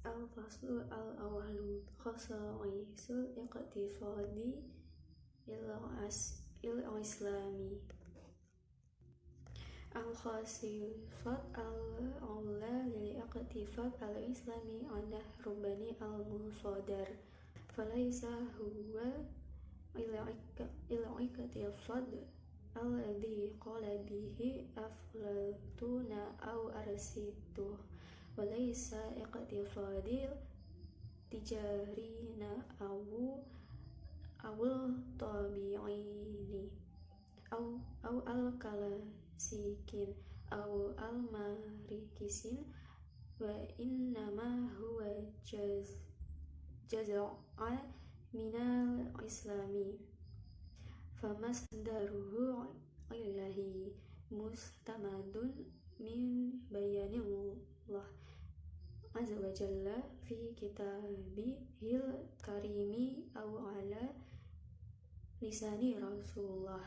Al-faslu al-awalu khasa'isul iqtifadi il-islami. Al-khasifat al-awla lil-iqtifad al-islami anah rubani al-musadar falaysa huwa il-iqtifad alladhi qala bihi aflatuna aw arsitu walaysa iqtifadil tijarina awul tabi'ini aw al-kalasikin aw al-marikisin wa innama huwa jaz'a minal islami famasdaruhu ilahi mustamadun min bayanillah azza wa jalla fi kitabihil karimi aw ala lisani rasulullah.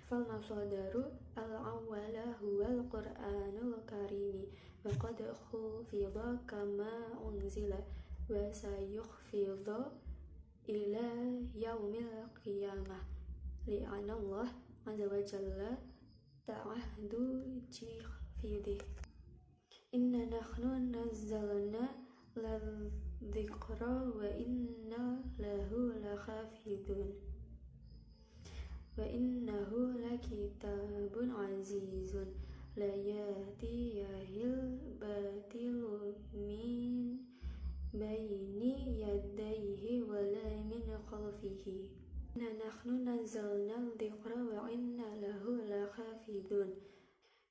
Fal masdaru al-awwala huwal qur'anul karimi wa qad khufidha kama unzila wa sayukhfidha ila yaumil qiyamah li'anna Allah azza wa jalla ta'ahdu jihfidih. Inna nahnu nazzalna dzikra wa inna lahu lahafidun wa innahu lakitabun azizun la yatiyahil batilu min baini yadayhi wa la min khalfihi. Inna nahnu nazzalna dzikra wa inna lahu lahafidun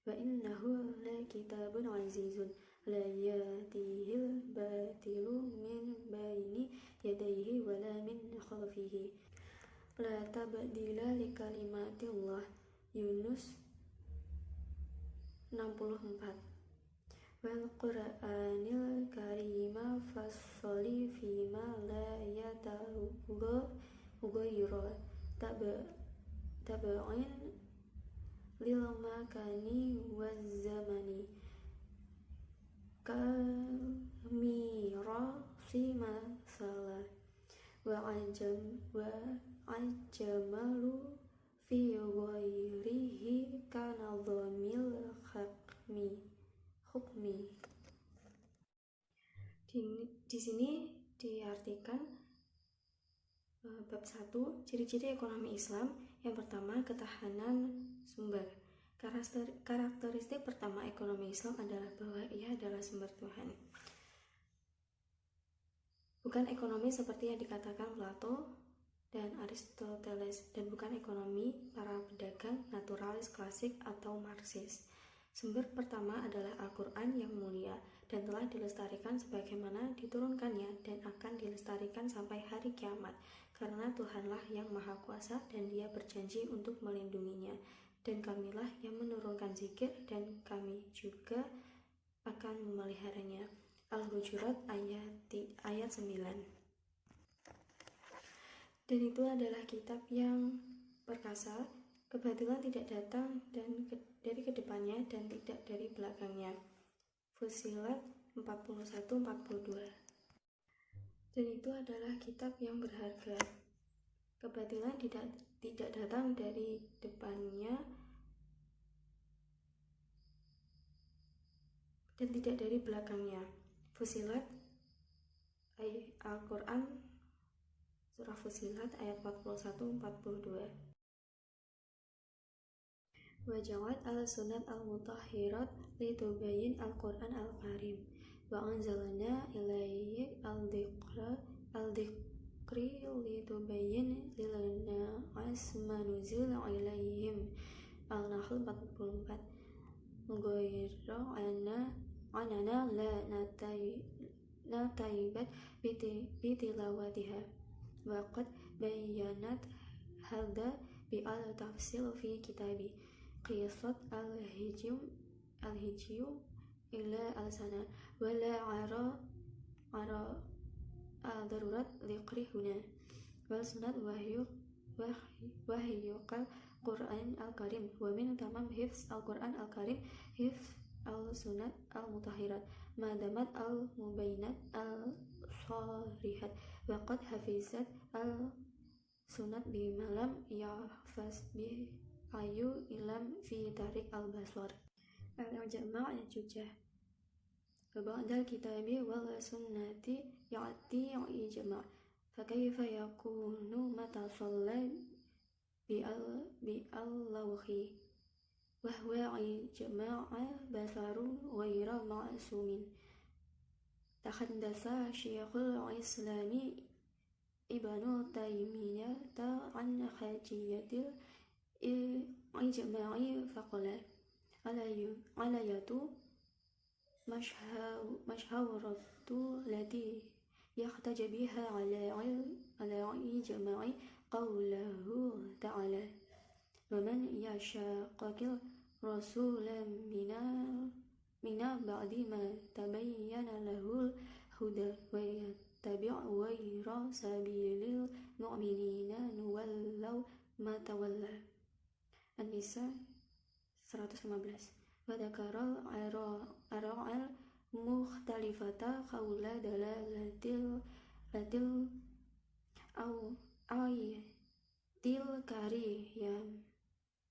wa innahu lakitabun azizun la yatihil batilu min baini yadayhi wa la min khalfihi. La tabdila li kalimatillah. Yunus 64. Wal qur'anil karima fasoli fima la yataghayyiru tab'in lil makani waz zamani kamira sima salah wa ajmalu fi ghairihi kana dhamil hukmi. Di sini diartikan bab 1, ciri-ciri ekonomi Islam. Yang pertama, ketahanan sumber. Karakteristik pertama ekonomi Islam adalah bahwa ia adalah sumber Tuhan. Bukan ekonomi seperti yang dikatakan Plato dan Aristoteles, dan bukan ekonomi para pedagang naturalis klasik atau Marxis. Sumber pertama adalah Al-Quran yang mulia dan telah dilestarikan sebagaimana diturunkannya dan akan dilestarikan sampai hari kiamat, karena Tuhanlah yang Maha Kuasa dan Dia berjanji untuk melindunginya, dan Kamilah yang menurunkan zikir dan Kami juga akan memeliharanya. Al-Hujurat ayat 9. Dan itu adalah kitab yang perkasa. Kebatilan tidak datang dari kedepannya dan tidak dari belakangnya. Fussilat 41-42. Dan itu adalah kitab yang berharga. Kebatilan tidak datang dari depannya dan tidak dari belakangnya. Fussilat Al-Quran surah Fussilat ayat 41-42. Wajawat al-sunat al-mutahhirat litubayyin al-Quran al-karim wa anzalna ilayhi al-dhikri litubayyin lilnas ma nuzila ilayhim. Al-Nahl 44. Ghayra anana la nataibat bitilawatiha wa qad bayyanat hadha bi al-tafsil fi kitabi Qiyasat al-hijyu ila al-sana wala darurat liqri huna wal sunat wahyuqal Quran al-Karim wa min tamam hifz al-Quran al-Karim hifz al-sunat al-mutahirat madamat al-mubainat al-sarihat waqad hafizat al-sunat bi malam yahfaz bi ayu ilam fi tarik al-basar al-jama' al-jujah ba'dal kitabi wal sunnati ya'ti ijma' fakaifa yakunu mata shalla bi al-lawhi wa huwa ijma'a basarun ghairu ma'sumin tahaddasa Syekhul Islami Ibnu Taimiyah an hajiyatil ijma'i faqala alayatu mashhuratu lati yahtaj biha ala ijma'i qawluhu ta'ala wa man yashaqaqil rasulan mina ba'di ma tabayyana lahul huda wa yattabi' ghayra sabilil mu'minina nuwallahu ma tawalla. An-Nisa 115. Wa dzakaral ara'al mukhtalifata qawla dalalatil au ayatil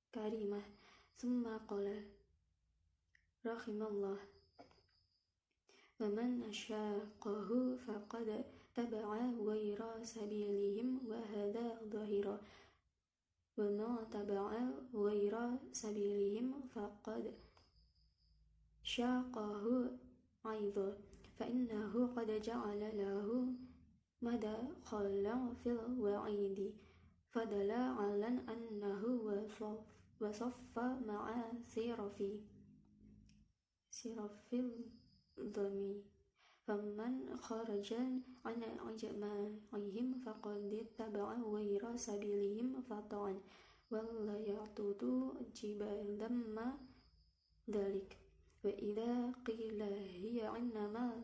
karimah summa qala rahimallah wa man asyaqahu faqad taba'a ghayra sabilihim wa hadha dhahira wa ma taba'a ghayra sabilihim faqad syaqahu aidha fa innahu qad ja'ala lahu madakhala fil wa'idi fadala 'ala annahu wasaffa ma'a sirafil dhami faman kharajan an ijma'ihim faqad taba'a ghayra sabilihim fata'an walla ya'tudu jibadamma dhalik wa idza qila hiya innama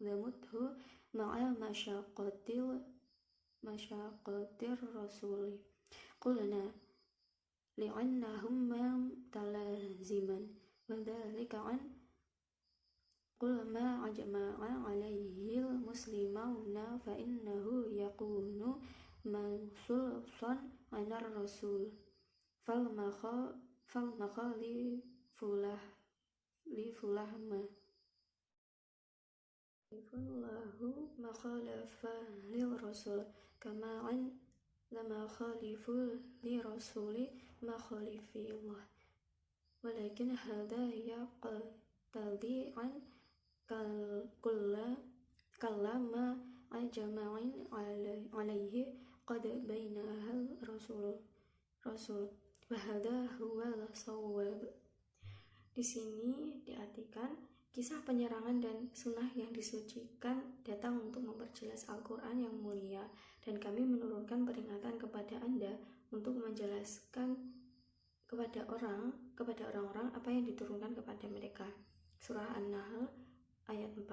damuthu ma'a masyaqqatir rasuli qulna li'annahum talaziman wa dhalika an qul ma ajma'a alaihil muslimuna fa innahu yakunu mansulsan anar rasul fal makhali fulahma Allahu makhalafa lil rasul kama an lama khalifu li rasuli makhalifillah walakin hadha yaqtadi an kallama ajma'in alaihi qad bainahal rasul wa hadha huwa sawab. Di sini diartikan kisah penyerangan dan sunnah yang disucikan datang untuk memperjelas Al-Quran yang mulia, dan kami menurunkan peringatan kepada Anda untuk menjelaskan kepada orang-orang apa yang diturunkan kepada mereka. Surah An-Nahl ayat 4.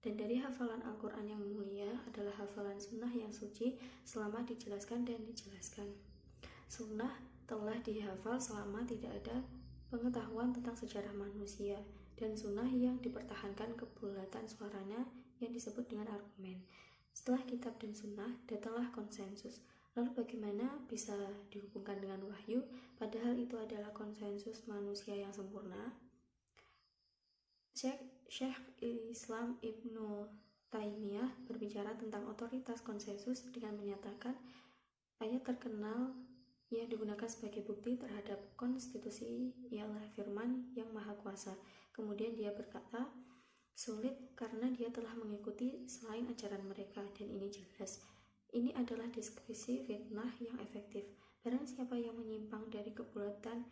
Dan dari hafalan Al-Quran yang mulia adalah hafalan sunnah yang suci selama dijelaskan dan dijelaskan. Sunnah telah dihafal selama tidak ada pengetahuan tentang sejarah manusia, dan sunnah yang dipertahankan kebulatan suaranya yang disebut dengan argumen. Setelah kitab dan sunnah, datanglah konsensus. Lalu bagaimana bisa dihubungkan dengan wahyu, padahal itu adalah konsensus manusia yang sempurna? Syekh Islam Ibnu Taimiyah berbicara tentang otoritas konsensus dengan menyatakan ayat terkenal yang digunakan sebagai bukti terhadap konstitusi ialah firman yang maha kuasa. Kemudian dia berkata, sulit karena dia telah mengikuti selain ajaran mereka, dan ini jelas. Ini adalah deskripsi fitnah yang efektif. Barang siapa yang menyimpang dari kebulatan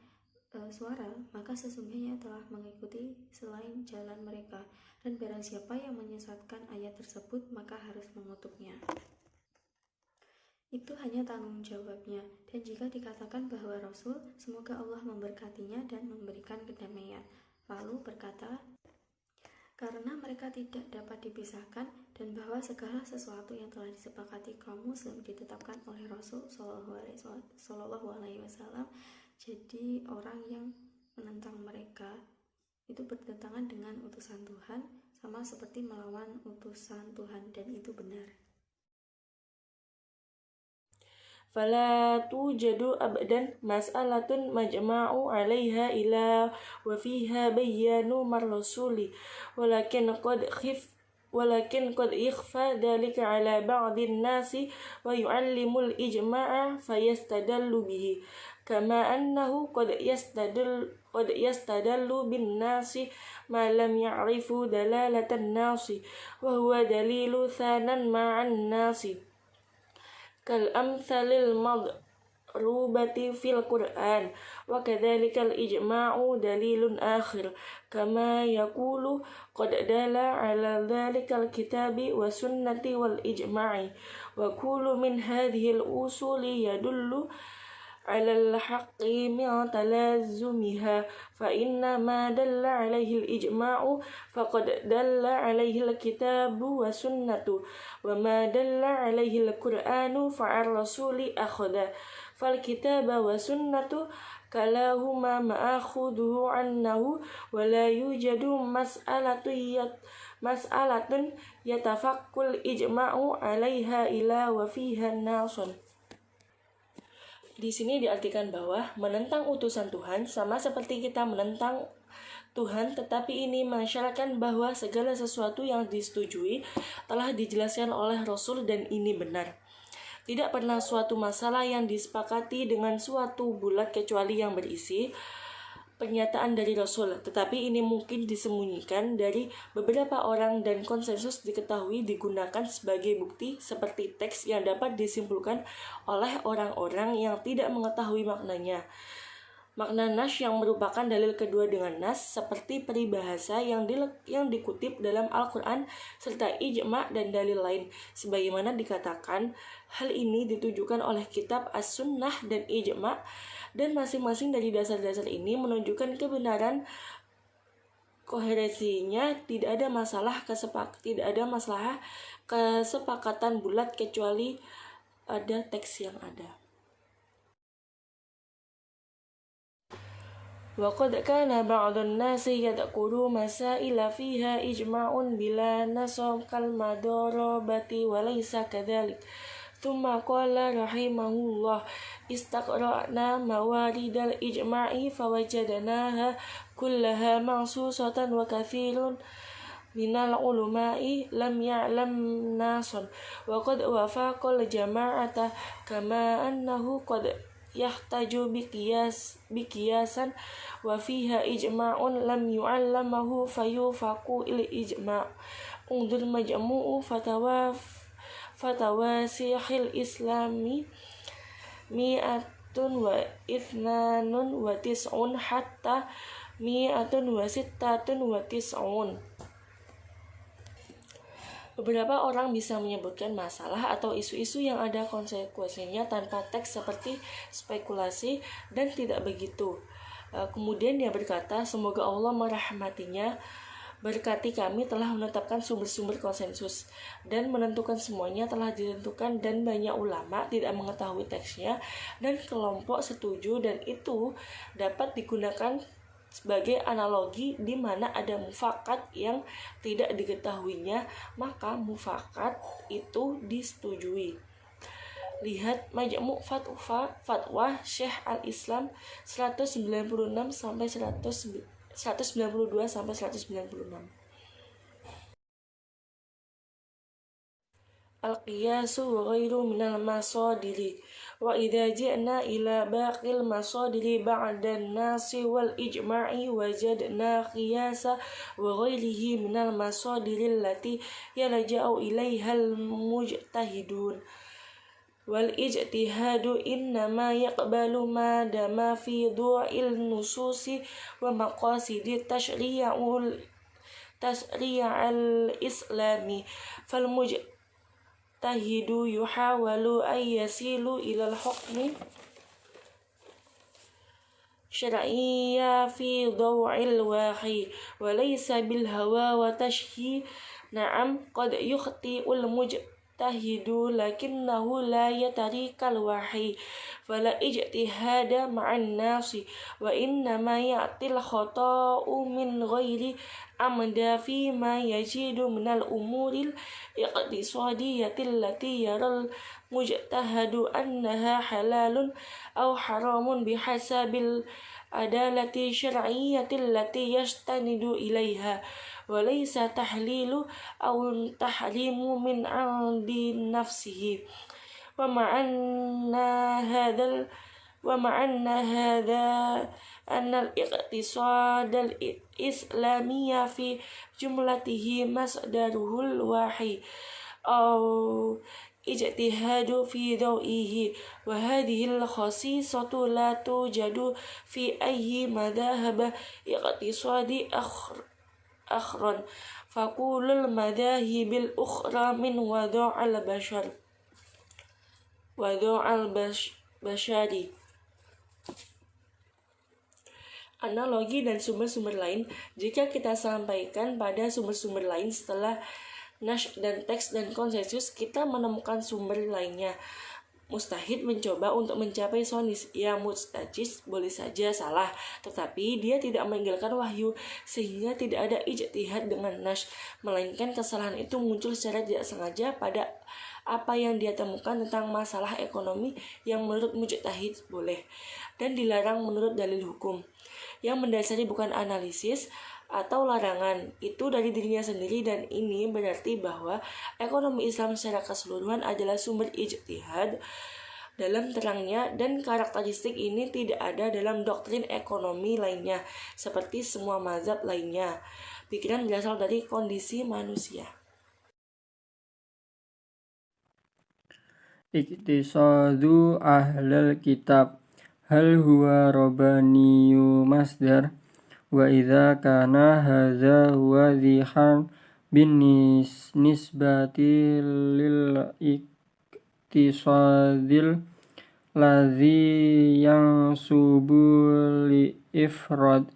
suara, maka sesungguhnya telah mengikuti selain jalan mereka, dan barang siapa yang menyesatkan ayat tersebut, maka harus mengutuknya. Itu hanya tanggung jawabnya, dan jika dikatakan bahwa Rasul, semoga Allah memberkatinya dan memberikan kedamaian, lalu berkata, karena mereka tidak dapat dipisahkan, dan bahwa segala sesuatu yang telah disepakati kaum muslim ditetapkan oleh Rasul Shallallahu Alaihi Wasallam, Jadi orang yang menentang mereka itu bertentangan dengan utusan Tuhan, sama seperti melawan utusan Tuhan, dan itu benar. فلا توجد أبدا مسألة مجمع عليها إلا وفيها بيان من الرسول ولكن قد يخفى ذلك على بعض الناس ويعلم الإجماع فيستدل به كما أنه قد يستدل بالناس ما لم يعرفوا دلالة الناس وهو دليل ثانا مع الناس كالأمثال المضروبة في القرآن وكذلك الإجماع دليل آخر كما يقول قد دل على ذلك الكتاب والسنة والإجماع وكل من هذه الأصول يدل على الحق من تلازمها فإن ما دل عليه الإجماع فقد دل عليه الكتاب والسنة وما دل عليه القرآن فعن الرسول أخذ فالكتاب والسنة كلاهما مأخوذه عنه ولا يوجد مسألة يتفق الإجماع عليها إلا وفيها الناس. Di sini diartikan bahwa menentang utusan Tuhan sama seperti kita menentang Tuhan, tetapi ini mensyaratkan bahwa segala sesuatu yang disetujui telah dijelaskan oleh Rasul dan ini benar. Tidak pernah suatu masalah yang disepakati dengan suatu bulat kecuali yang berisi pernyataan dari Rasul, tetapi ini mungkin disembunyikan dari beberapa orang dan konsensus diketahui digunakan sebagai bukti seperti teks yang dapat disimpulkan oleh orang-orang yang tidak mengetahui maknanya. Makna nas yang merupakan dalil kedua dengan nas seperti peribahasa yang dikutip dalam Al-Quran serta ijma' dan dalil lain. Sebagaimana dikatakan, hal ini ditujukan oleh kitab As-Sunnah dan ijma', dan masing-masing dari dasar-dasar ini menunjukkan kebenaran koherensinya. Tidak ada masalah kesepakatan bulat kecuali ada teks yang ada. وقد كان بعض الناس يذكر مسائل فيها إجماع بلا نص كالمضاربة وليس كذلك ثم قال رحمه الله استقرأنا موارد الإجماع فوجدناها كلها منصوصة وكثير من العلماء لم يعلم ناصا وقد وافق الجماعة كما أنه قد يحتاج بقياسا وفيها إجماع لم يعلمه فيوفق الإجماع انظر مجموع فتاوى شيخ الإسلام 192 حتى 196. Beberapa orang bisa menyebutkan masalah atau isu-isu yang ada konsekuensinya tanpa teks seperti spekulasi dan tidak begitu. Kemudian dia berkata, semoga Allah merahmatinya, berkati kami telah menetapkan sumber-sumber konsensus dan menentukan semuanya telah ditentukan dan banyak ulama tidak mengetahui teksnya dan kelompok setuju dan itu dapat digunakan sebagai analogi di mana ada mufakat yang tidak diketahuinya, maka mufakat itu disetujui. Lihat Majmu' Fatwa Syekh Al-Islam 192 sampai 196. Al-qiyasu ghairu minal masadiri wa idza ji'na ila baqil masadiri ba'dan nasi wal ijma'i wajadna qiyasa wa ghairihi minal masadiri allati yarja'u ilaiha al-mujtahidun wal ijtihadu innama yaqbalu ma dama fi du'il nususi wa maqasidi tashri'al islami fal tahidu yuhawalu ayyasilu ilal hukmi syar'iyya fi daw'il wahi wa laysa bil hawa wa tashhi na'am qad yukhti'ul يجتهد لكنه لا يترك الوحي فلا اجتهاد مع الناس وإنما يأتي الخطأ من غير عمد فيما يجد من الأمور الاقتصادية التي يرى المجتهد أنها حلال أو حرام بحسب العدالة الشرعية التي يستند إليها وليس تحليل أو تحريم من عند نفسه ومعنى هذا أن الاقتصاد الإسلامي في جملته مصدره الوحي أو اجتهاد في ضوئه وهذه الخصيصة لا توجد في أي مذهب اقتصادي أخرى فكل المذاهب الأخرى من وضع البشري. Analogi dan sumber-sumber lain. Jika kita sampaikan pada sumber-sumber lain setelah nas dan teks dan konsensus, kita menemukan sumber lainnya. Mustahid mencoba untuk mencapai sonis. Ya, mustajis boleh saja salah, tetapi dia tidak meninggalkan wahyu, sehingga tidak ada ijtihad dengan nas, melainkan kesalahan itu muncul secara tidak sengaja pada apa yang dia temukan tentang masalah ekonomi yang menurut mujtahid boleh dan dilarang menurut dalil hukum. Yang mendasari bukan analisis atau larangan itu dari dirinya sendiri, dan ini berarti bahwa ekonomi Islam secara keseluruhan adalah sumber ijtihad dalam terangnya, dan karakteristik ini tidak ada dalam doktrin ekonomi lainnya seperti semua mazhab lainnya. Pikiran berasal dari kondisi manusia. Iktisadu ahlal kitab hal huwa rabbaniyu masdar wa idza kana hadza wadihan bin nisbati lil iktisadil ladzi yansubu li ifrad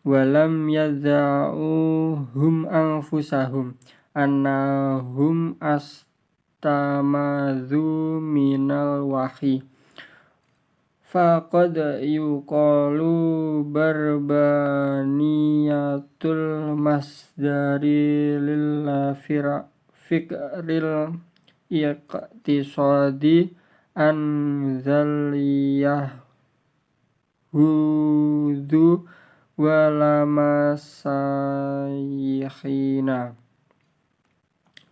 wa lam yad'uhum anfusahum annahum tamadhu minal wahyi faqad yuqalu barbaniyatul masdari lil fikril iqtisadi an zal yahudu wala masayikhina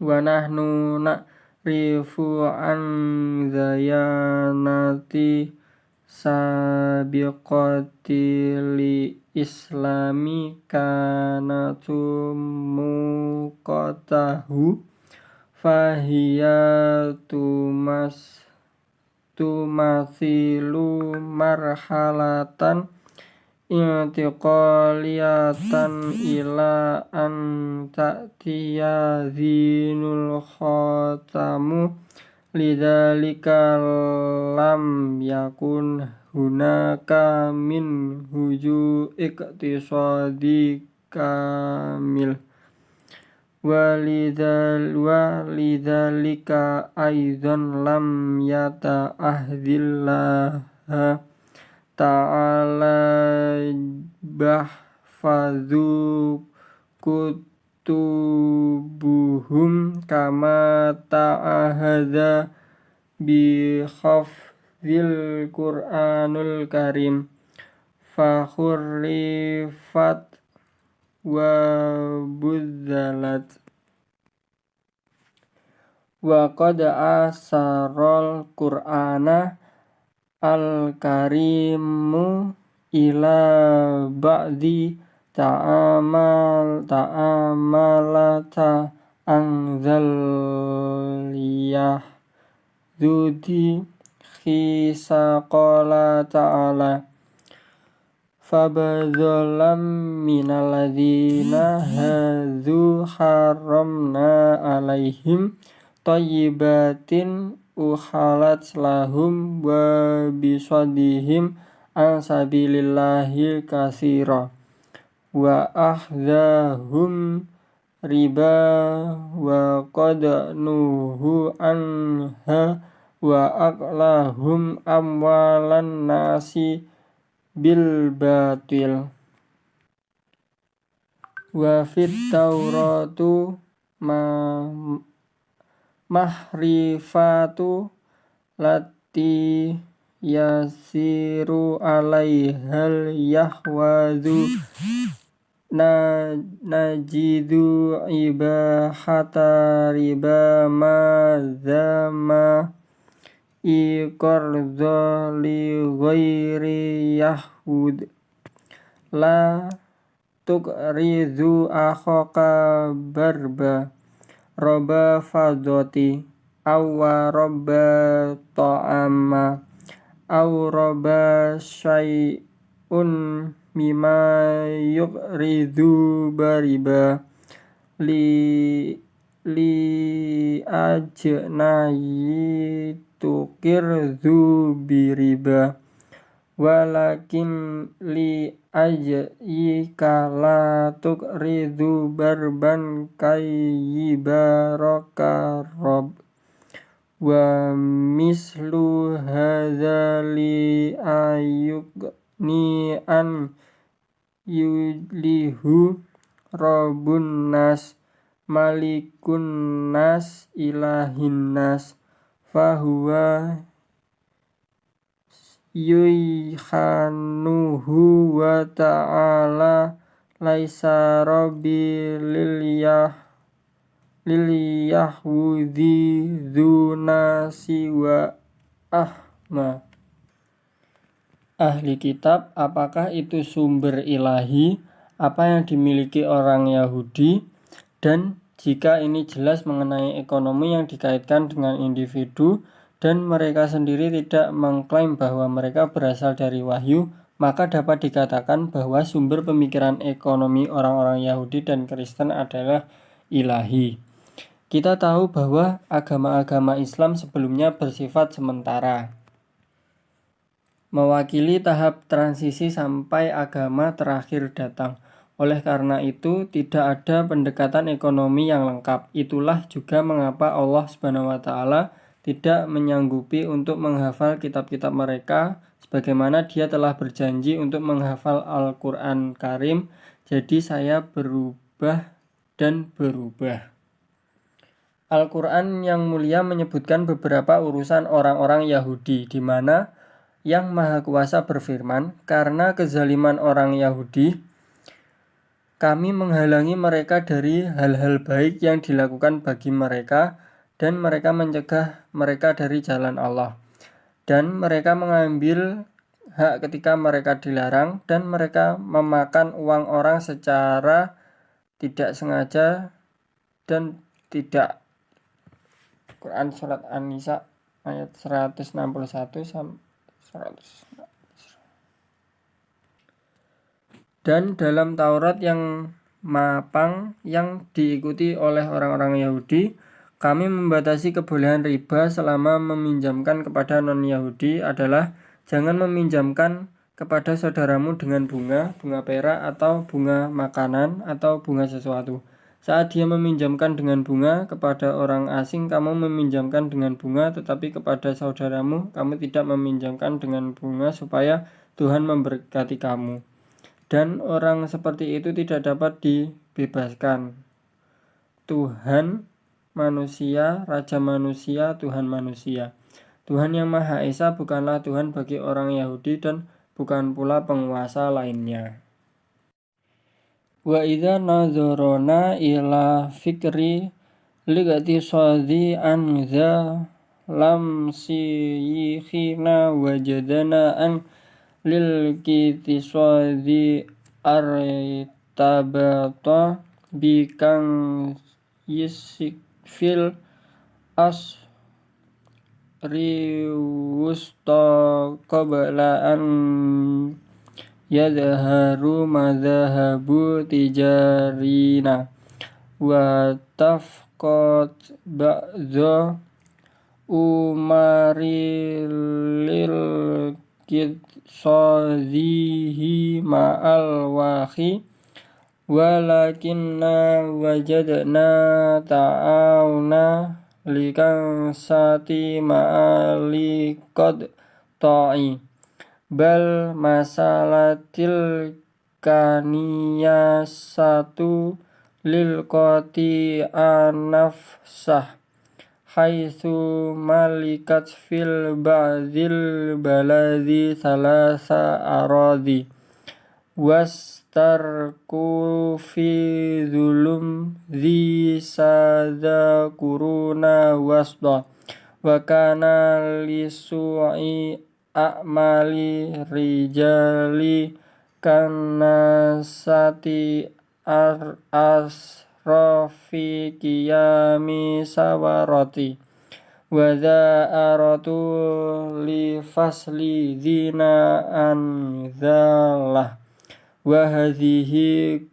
wa nahnu rifu an zayanati sabiqati li islami kanatu muqatahu fahiya tumathilu marhalatan intiqaliyatan ila an ta'tiya dhinul khatamu lidzalika lam yakun hunaka min huju iktisadi kamil walidzalika aidan lam yata'ahdillaha ta'ala bahfadhu kutubuhum kama ta'ahadha bi khafzil Qur'anul Karim fakhurrifat wa budzalat wa qad asarul Qur'ana al-karimu ila ba'di ta'amalata anzaliyah dhudi khisa qala ta'ala fabadzalam minaladzina hadzu haramna alaihim thayyibatin uhalat lahum wa bisadihim an sabilillahi katsira wa ahdahum riba wa qad nuhu anha wa aqlahum amwalan nasi bil batil wa fit tauratu mahrifatu lati yasiru alaihal yahwadu najidu ibahata riba mazama iqardha li ghairi yahud la tuqridu akhaka barba roba fadoti aw roba ta'ama aw roba syai'un mimma yuqridu bariba li ajnayi tuqirdu biriba walakin li ajyika la tuqridu barban kayyibaraka rob wa mislu hadza li ayuqni an yulihu robun nas malikun nas ilahin nas fahuwa yuhanuhu wa ta'ala laisa rabbi lil yahudi dzuna siwa ahma. Ahli kitab, apakah itu sumber ilahi apa yang dimiliki orang Yahudi? Dan jika ini jelas mengenai ekonomi yang dikaitkan dengan individu dan mereka sendiri tidak mengklaim bahwa mereka berasal dari wahyu, maka dapat dikatakan bahwa sumber pemikiran ekonomi orang-orang Yahudi dan Kristen adalah ilahi. Kita tahu bahwa agama-agama Islam sebelumnya bersifat sementara, mewakili tahap transisi sampai agama terakhir datang. Oleh karena itu, tidak ada pendekatan ekonomi yang lengkap. Itulah juga mengapa Allah SWT tidak menyanggupi untuk menghafal kitab-kitab mereka, sebagaimana Dia telah berjanji untuk menghafal Al-Quran Karim. Jadi saya berubah dan berubah. Al-Quran yang mulia menyebutkan beberapa urusan orang-orang Yahudi, di mana Yang Maha Kuasa berfirman, karena kezaliman orang Yahudi, kami menghalangi mereka dari hal-hal baik yang dilakukan bagi mereka, dan mereka mencegah mereka dari jalan Allah. Dan mereka mengambil hak ketika mereka dilarang, dan mereka memakan uang orang secara tidak sengaja dan tidak. Quran Surat An-Nisa ayat 161 sampai 100. Dan dalam Taurat yang mapang yang diikuti oleh orang-orang Yahudi, kami membatasi kebolehan riba selama meminjamkan kepada non-Yahudi adalah jangan meminjamkan kepada saudaramu dengan bunga perak atau bunga makanan atau bunga sesuatu. Saat dia meminjamkan dengan bunga kepada orang asing, kamu meminjamkan dengan bunga, tetapi kepada saudaramu, kamu tidak meminjamkan dengan bunga supaya Tuhan memberkati kamu. Dan orang seperti itu tidak dapat dibebaskan. Tuhan manusia, Raja manusia, Tuhan manusia. Tuhan yang Maha Esa bukanlah Tuhan bagi orang Yahudi dan bukan pula penguasa lainnya. Wa idza nadharana ila fikri liqtisadi an za lam siykhina wajadana an lil qtisadi artabata bikang yisfil asri wusta qabla an yadharu madhahabu tijarina wa tafqat ba'dha umarilil qitsadihi ma'al wahi walakinna wajadna ta'awna likan sati ma'ali qad ta'i bal masalatil kaniyasatu lil qati anafsah haitsu malikat fil ba'dil baladi salasa aradi wastarku fi zulum zi sada kuruna wasda wa kana lisu'i a'mali rijali kana sati asrafi qiyami sawarati wa dha'aratu li fasli zina anzalah wa hadhihi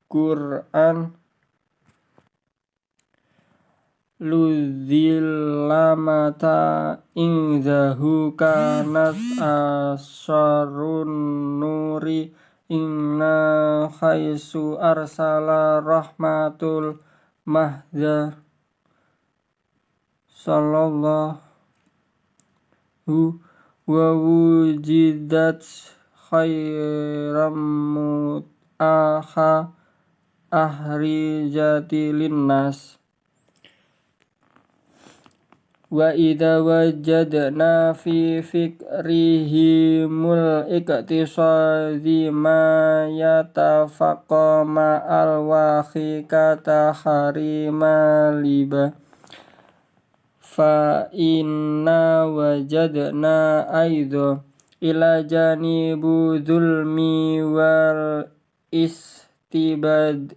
Qur'an ludzilamata indahu kanat asarun nuri inna khaisu arsala rahmatul mahdzar sallallahu wa wujidat khairam mut'aha ahrijati linnas wa idza wajadna fi fikrihimul iktisadi ma yatafaqqa ma'al wahiqata harima liba fa inna wajadna aidha ila janibu zulmi wal istibad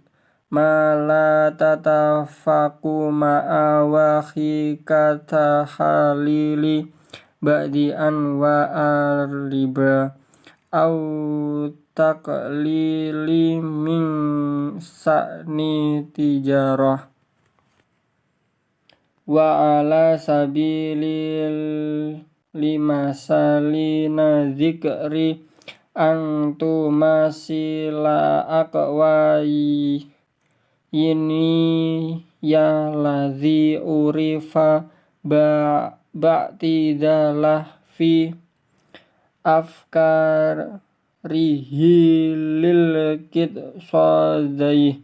ma la tatafaqu ma'a wahiqata halili ba'di anwa riba au taqlili min sa'ni tijarah wa ala sabilil limasalina dzikri antu masila aqwai ini ya ladzi urifa ba'tidalah fi afkarihil kitsadai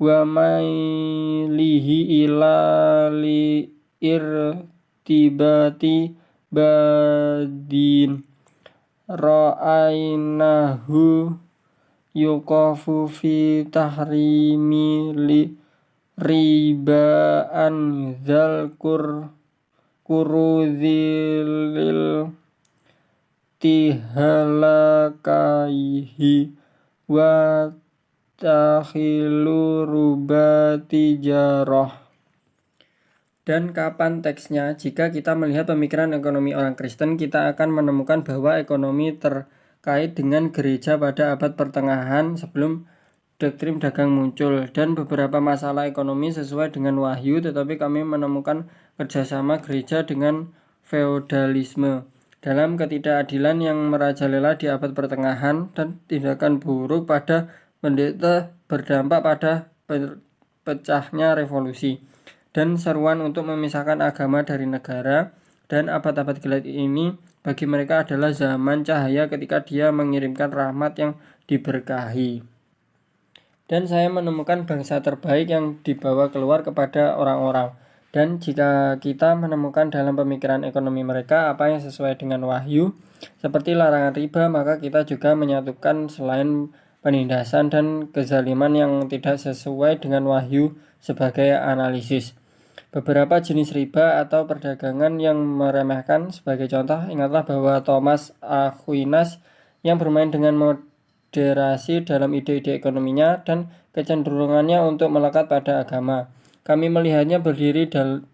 wa mailihi ila li irtibati badin ra'ainahu yuqafu fi tahrimi li ribaan dzal kuruzilil tihalakaihi wa takhilu rubati jarah. Dan kapan teksnya? Jika kita melihat pemikiran ekonomi orang Kristen, kita akan menemukan bahwa ekonomi terkait dengan gereja pada abad pertengahan sebelum doktrin dagang muncul, dan beberapa masalah ekonomi sesuai dengan wahyu, tetapi kami menemukan kerjasama gereja dengan feodalisme dalam ketidakadilan yang merajalela di abad pertengahan, dan tindakan buruk pada pendeta berdampak pada pecahnya revolusi dan seruan untuk memisahkan agama dari negara. Dan abad-abad gelap ini bagi mereka adalah zaman cahaya ketika Dia mengirimkan rahmat yang diberkahi. Dan saya menemukan bangsa terbaik yang dibawa keluar kepada orang-orang. Dan jika kita menemukan dalam pemikiran ekonomi mereka apa yang sesuai dengan wahyu, seperti larangan riba, maka kita juga menyatukan selain penindasan dan kezaliman yang tidak sesuai dengan wahyu sebagai analisis. Beberapa jenis riba atau perdagangan yang meremehkan, sebagai contoh, ingatlah bahwa Thomas Aquinas yang bermain dengan moderasi dalam ide-ide ekonominya dan kecenderungannya untuk melekat pada agama. Kami melihatnya berdiri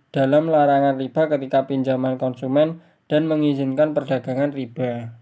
dalam larangan riba ketika pinjaman konsumen dan mengizinkan perdagangan riba.